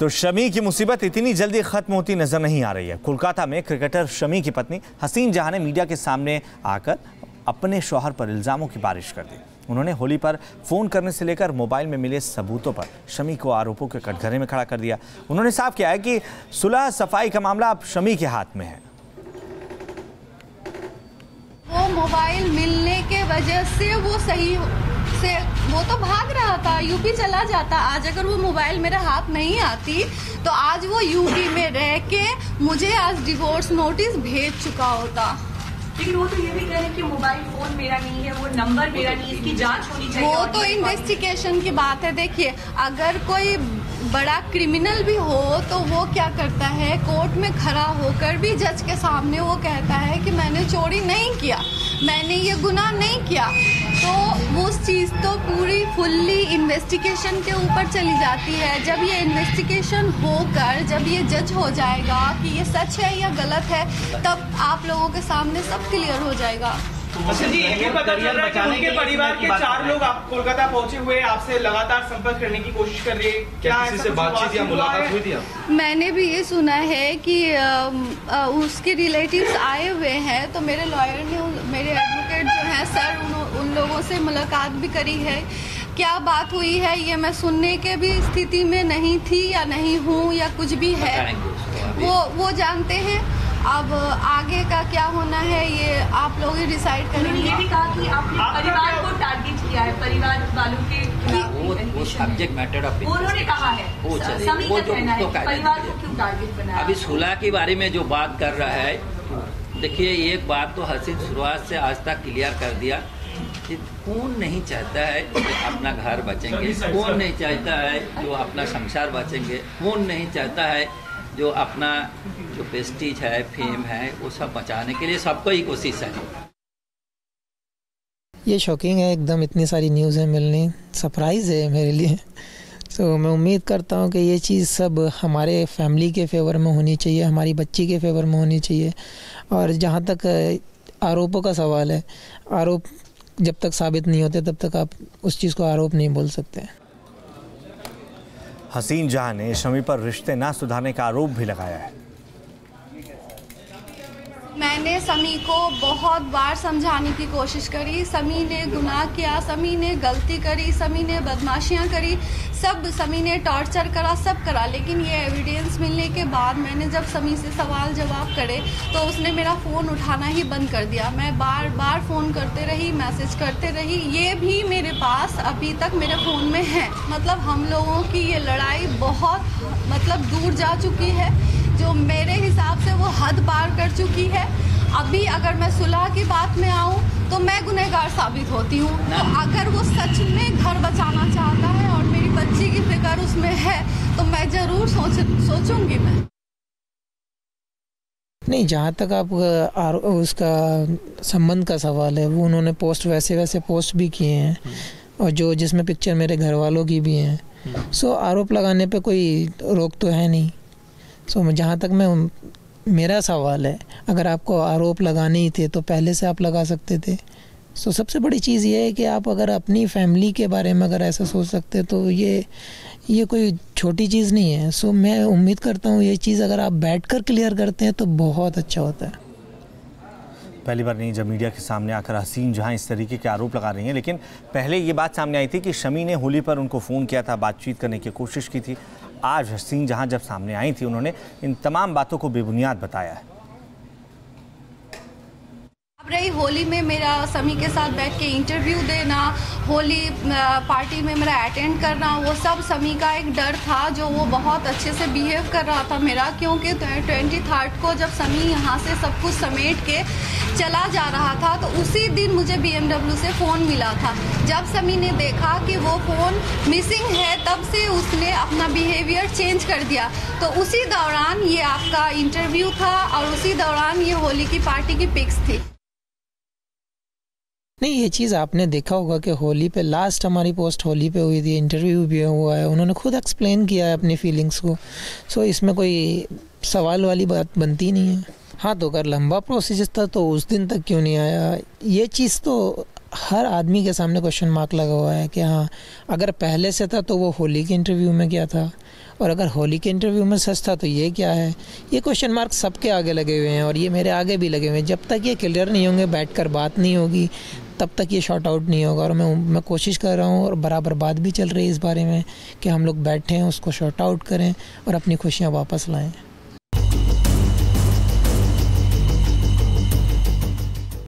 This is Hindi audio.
तो शमी की मुसीबत इतनी जल्दी खत्म होती नजर नहीं आ रही है। कोलकाता में क्रिकेटर शमी की पत्नी हसीन जहां ने मीडिया के सामने आकर अपने शौहर पर इल्जामों की बारिश कर दी। उन्होंने होली पर फोन करने से लेकर मोबाइल में मिले सबूतों पर शमी को आरोपों के कटघरे में खड़ा कर दिया। उन्होंने साफ किया है कि सुलह सफाई का मामला अब शमी के हाथ में है। वो मोबाइल मिलने के वजह से वो तो भाग रहा था, यूपी चला जाता। आज अगर वो मोबाइल मेरे हाथ नहीं आती तो आज वो यूपी में रह के मुझे आज डिवोर्स नोटिस भेज चुका होता। लेकिन वो तो ये भी कह रहे हैं कि मोबाइल फोन मेरा नहीं है, वो नंबर मेरा नहीं है, इसकी जांच होनी चाहिए। वो तो इन्वेस्टिगेशन की बात है। देखिए, अगर कोई बड़ा क्रिमिनल भी हो तो वो क्या करता है, कोर्ट में खड़ा होकर भी जज के सामने वो कहता है कि मैंने चोरी नहीं किया, मैंने ये गुनाह नहीं किया। तो वो चीज़ तो पूरी फुल्ली इन्वेस्टिगेशन के ऊपर चली जाती है। जब ये इन्वेस्टिगेशन होकर जब ये जज हो जाएगा कि ये सच है या गलत है, तब आप लोगों के सामने सब क्लियर हो जाएगा। अच्छा जी, ये पता चल रहा है कि उनके परिवार के 4 लोग आप कोलकाता पहुंचे हुए आपसे लगातार संपर्क करने की कोशिश कर रहे हैं। क्या किसी से बातचीत या मुलाकात हुई थी? मैंने भी ये सुना है कि उसके रिलेटिव्स आए हुए हैं, तो मेरे लॉयर ने, मेरे एडवोकेट जो हैं सर, उन लोगों से मुलाकात भी करी है। क्या बात हुई है ये मैं सुनने के भी स्थिति में नहीं थी या नहीं हूँ या कुछ भी है, वो जानते हैं। अब आगे का क्या होना है ये आप लोग ही डिसाइड करेंगे। उन्होंने ये भी कहा कि आपने परिवार को टारगेट किया है, परिवार वालों के वो सब्जेक्ट मैटर ऑफ उन्होंने कहा है, वो चले, वो जो परिवार को क्यों टारगेट बनाया। अभी सुलह के बारे में जो बात कर रहा है, देखिए एक बात तो हसीन शुरुआत से आज तक क्लियर कर दिया कि कौन नहीं चाहता है कि अपना घर बचेंगे, कौन नहीं चाहता है जो अपना संसार बचेंगे, कौन नहीं चाहता है जो अपना जो प्रेस्टीज है, फेम है, वो सब बचाने के लिए सबको ही कोशिश है। ये शॉकिंग है एकदम, इतनी सारी न्यूज़ है मिलनी, सरप्राइज़ है मेरे लिए। तो मैं उम्मीद करता हूँ कि ये चीज़ सब हमारे फैमिली के फेवर में होनी चाहिए, हमारी बच्ची के फेवर में होनी चाहिए। और जहाँ तक आरोपों का सवाल है, आरोप जब तक साबित नहीं होते तब तक आप उस चीज़ को आरोप नहीं बोल सकते। हसीन जहां ने शमी पर रिश्ते ना सुधारने का आरोप भी लगाया है। मैंने समी को बहुत बार समझाने की कोशिश करी। समी ने गुनाह किया, समी ने गलती करी, समी ने बदमाशियां करी, सब समी ने टॉर्चर करा, सब करा। लेकिन ये एविडेंस मिलने के बाद मैंने जब समी से सवाल जवाब करे तो उसने मेरा फ़ोन उठाना ही बंद कर दिया। मैं बार बार फ़ोन करते रही, मैसेज करते रही, ये भी मेरे पास अभी तक मेरे फ़ोन में है। मतलब हम लोगों की ये लड़ाई बहुत दूर जा चुकी है, जो मेरे हिसाब से वो हद पार कर चुकी है। अभी अगर मैं सुलह की बात में आऊँ तो मैं गुनहगार साबित होती हूँ। तो अगर वो सच में घर बचाना चाहता है और मेरी बच्ची की फिक्र उसमें है तो मैं ज़रूर सोचूंगी। मैं नहीं, जहाँ तक आप उसका संबंध का सवाल है, वो उन्होंने पोस्ट वैसे पोस्ट भी किए हैं, और जो जिसमें पिक्चर मेरे घर वालों की भी हैं। सो आरोप लगाने पे कोई रोक तो है नहीं। सो जहाँ तक मेरा सवाल है, अगर आपको आरोप लगाने ही थे तो पहले से आप लगा सकते थे। सो सबसे बड़ी चीज़ ये है कि आप अगर अपनी फैमिली के बारे में अगर ऐसा सोच सकते तो ये कोई छोटी चीज़ नहीं है। सो मैं उम्मीद करता हूँ ये चीज़ अगर आप बैठकर क्लियर करते हैं तो बहुत अच्छा होता है। पहली बार नहीं जब मीडिया के सामने आकर हसीन जहां इस तरीके के आरोप लगा रही हैं, लेकिन पहले ये बात सामने आई थी कि शमी ने होली पर उनको फ़ोन किया था, बातचीत करने की कोशिश की थी। आज हसीन जहां जब सामने आई थी, उन्होंने इन तमाम बातों को बेबुनियाद बताया है। अब रही होली में मेरा समी के साथ बैठ के इंटरव्यू देना, होली पार्टी में मेरा अटेंड करना, वो सब समी का एक डर था, जो वो बहुत अच्छे से बिहेव कर रहा था मेरा। क्योंकि 23 को जब समी यहाँ से सब कुछ समेट के चला जा रहा था तो उसी दिन मुझे BMW से फ़ोन मिला था। जब समी ने देखा कि वो फ़ोन मिसिंग है तब से उसने अपना बिहेवियर चेंज कर दिया। तो उसी दौरान ये आपका इंटरव्यू था और उसी दौरान ये होली की पार्टी की पिक्स थी। नहीं, ये चीज़ आपने देखा होगा कि होली पे लास्ट हमारी पोस्ट होली पे हुई थी, इंटरव्यू भी हुआ है, उन्होंने खुद एक्सप्लेन किया है अपनी फीलिंग्स को। सो इसमें कोई सवाल वाली बात बनती नहीं है। हाँ, तो अगर लंबा प्रोसेस था तो उस दिन तक क्यों नहीं आया, ये चीज़ तो हर आदमी के सामने क्वेश्चन मार्क लगा हुआ है कि हाँ, अगर पहले से था तो वो होली के इंटरव्यू में क्या था, और अगर होली के इंटरव्यू में सच था तो ये क्या है। ये क्वेश्चन मार्क सबके आगे लगे हुए हैं और ये मेरे आगे भी लगे हुए हैं। जब तक ये क्लियर नहीं होंगे, बैठकर बात नहीं होगी, तब तक ये शॉर्ट आउट नहीं होगा। और मैं कोशिश कर रहा हूँ और बराबर बात भी चल रही है इस बारे में कि हम लोग बैठें, उसको शॉर्ट आउट करें और अपनी खुशियाँ वापस लाएं।